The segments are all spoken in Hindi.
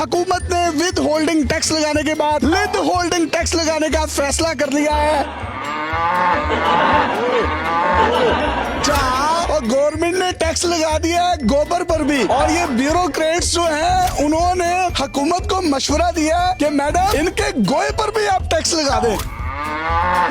हुकूमत ने विद होल्डिंग टैक्स लगाने के बाद विद होल्डिंग टैक्स लगाने का फैसला कर लिया है। और गवर्नमेंट ने टैक्स लगा दिया है गोबर पर भी। और ये ब्यूरोक्रेट्स जो हैं उन्होंने हुकूमत को मशवरा दिया कि मैडम इनके गोए पर भी आप टैक्स लगा दें।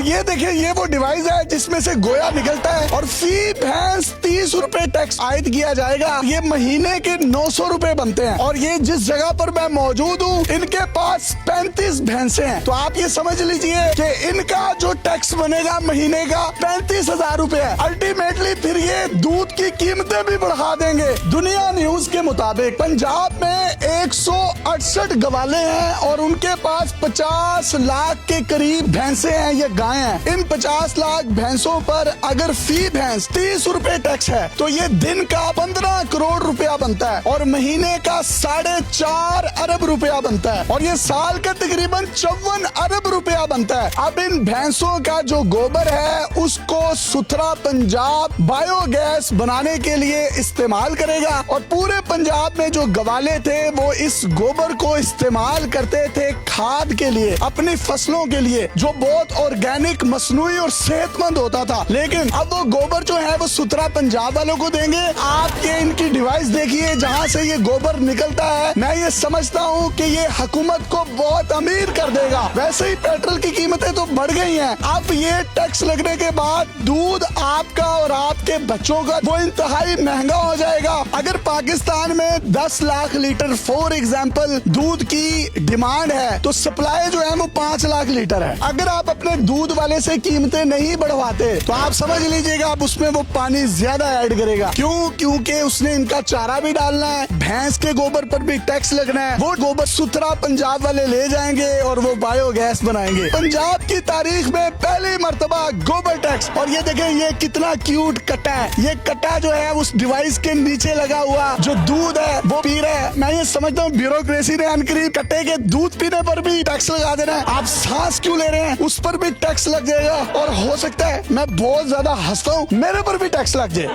ये देखिए, ये वो डिवाइस है जिसमें से गोया निकलता है और फी भैंस 30 रुपए टैक्स आयद किया जाएगा। ये महीने के 900 रुपए बनते हैं। और ये जिस जगह पर मैं मौजूद हूँ इनके पास 35 भैंसे हैं। तो आप ये समझ लीजिए कि इनका जो टैक्स बनेगा महीने का 35,000 रुपए है। अल्टीमेटली फिर ये दूध की कीमतें भी बढ़ा देंगे। दुनिया न्यूज के मुताबिक पंजाब में 168 गवाले हैं और उनके पास 50 लाख के करीब भैंसे हैं, ये गाय हैं। इन 50 लाख भैंसों पर अगर फी भैंस 30 रुपए टैक्स है तो ये दिन का 15 करोड़ रुपया बनता है और महीने का 4.5 अरब रुपया बनता है और ये साल का तकरीबन 54 अरब रुपया बनता है। अब इन भैंसों का जो गोबर है उसको सुथरा पंजाब बायोगैस बनाने के लिए इस्तेमाल करेगा और पूरे पंजाब में जो गवाले थे वो इस गोबर को इस्तेमाल करते थे खाद के लिए, अपनी फसलों के लिए, जो बहुत ऑर्गेनिक, मसनूई और सेहतमंद होता था। लेकिन अब वो गोबर जो है वो सुथरा पंजाब वालों को देंगे। आप ये इनकी डिवाइस देखिए जहाँ से ये गोबर निकलता है। मैं ये समझता हूँ कि ये हुकूमत को बहुत अमीर कर देगा। वैसे ही पेट्रोल की कीमतें तो बढ़ गई हैं। अब ये टैक्स लगने के बाद दूध आपका और आपके बच्चों का वो इंतहाई महंगा हो जाएगा। अगर पाकिस्तान में 10 लाख लीटर फॉर एग्जाम्पल दूध की डिमांड है तो सप्लाई जो है वो 5 लाख लीटर है। अगर आप अपने दूध वाले से कीमतें नहीं बढ़वाते तो आप समझ लीजिएगा अब उसमें वो पानी ज्यादा ऐड करेगा। क्यों? क्योंकि उसने इनका चारा भी डालना है, भैंस के गोबर पर भी टैक्स लगना है। वो गोबर सुथरा पंजाब वाले ले जाएंगे और वो बायोगैस बनाएंगे। पंजाब की तारीख में पहली मर्तबा गोबर टैक्स। और ये देखें ये कितना क्यूट कट्टा है। ये कट्टा जो है उस डिवाइस के नीचे लगा हुआ जो दूध है वो पी रहा है। मैं ये समझता हूँ ब्यूरोक्रेसी ने अनकरीब कट्टे के दूध पीने पर भी टैक्स लगा देना है। आप सांस क्यों ले रहे हैं उस पर भी टैक्स लग जाएगा। और हो सकता है मैं बहुत ज्यादा हंसता हूँ, मेरे पर भी टैक्स लग जाए।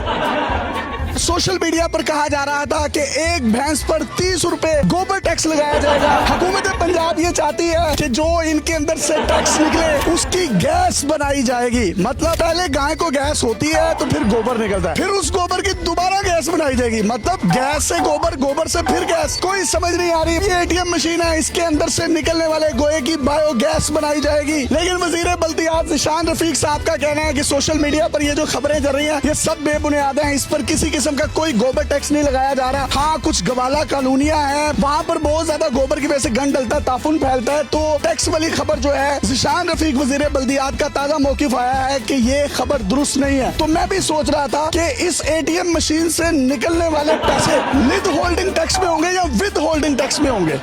सोशल मीडिया पर कहा जा रहा था कि एक भैंस पर 30 रुपए गोबर टैक्स लगाया जाएगा। हुकूमत पंजाब ये चाहती है कि जो इनके अंदर से टैक्स निकले उसकी गैस बनाई जाएगी। मतलब पहले गाय को गैस होती है तो फिर गोबर निकलता है, फिर उस गोबर की दोबारा गैस बनाई जाएगी। मतलब गैस से गोबर, गोबर से फिर गैस। कोई समझ नहीं आ रही। ये एटीएम मशीन है, इसके अंदर से निकलने वाले गोए की बायोगैस बनाई जाएगी। लेकिन वजीर बल्दियात ज़िशान रफीक साहब का कहना है कि सोशल मीडिया पर ये जो खबरें चल रही हैं ये सब बेबुनियाद हैं। इस पर किसी किस्म का कोई गोबर टैक्स नहीं लगाया जा रहा। हाँ, कुछ गवाला कॉलोनियां हैं, वहाँ पर बहुत ज्यादा गोबर की वजह से गंद डलता है, ताफुन फैलता है। तो टैक्स वाली खबर जो है ज़िशान रफीक वजीर बल्दियात का ताजा मौकिफ आया है कि ये खबर दुरुस्त नहीं है। तो मैं भी सोच रहा था कि इस एटीएम मशीन से निकलने वाले पैसे विद होल्डिंग टैक्स में होंगे या विद होल्डिंग टैक्स में होंगे।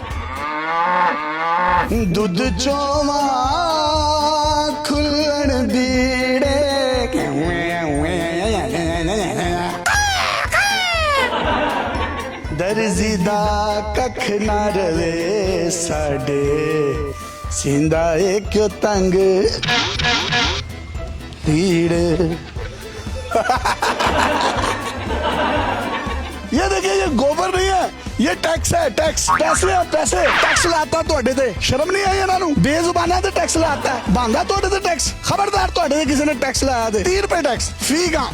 दूध चोवा खुल्लण बीड़े दर्जी दा कख ना रवे साडे सींदा एक तंग लीड़े। ये देखिए ये गोबर नहीं है, ये टैक्स है। टैक्स पैसे टैक्स लाता ਤੁਹਾਡੇ ਤੇ शर्म नहीं आई ਇਹਨਾਂ ਨੂੰ। बेजुबाना ਤੇ टैक्स लाता है, बांधा ਤੁਹਾਡੇ ਤੇ टैक्स। खबरदार ਤੁਹਾਡੇ ਤੇ किसी ने टैक्स लाया 30 रुपए टैक्स फी का।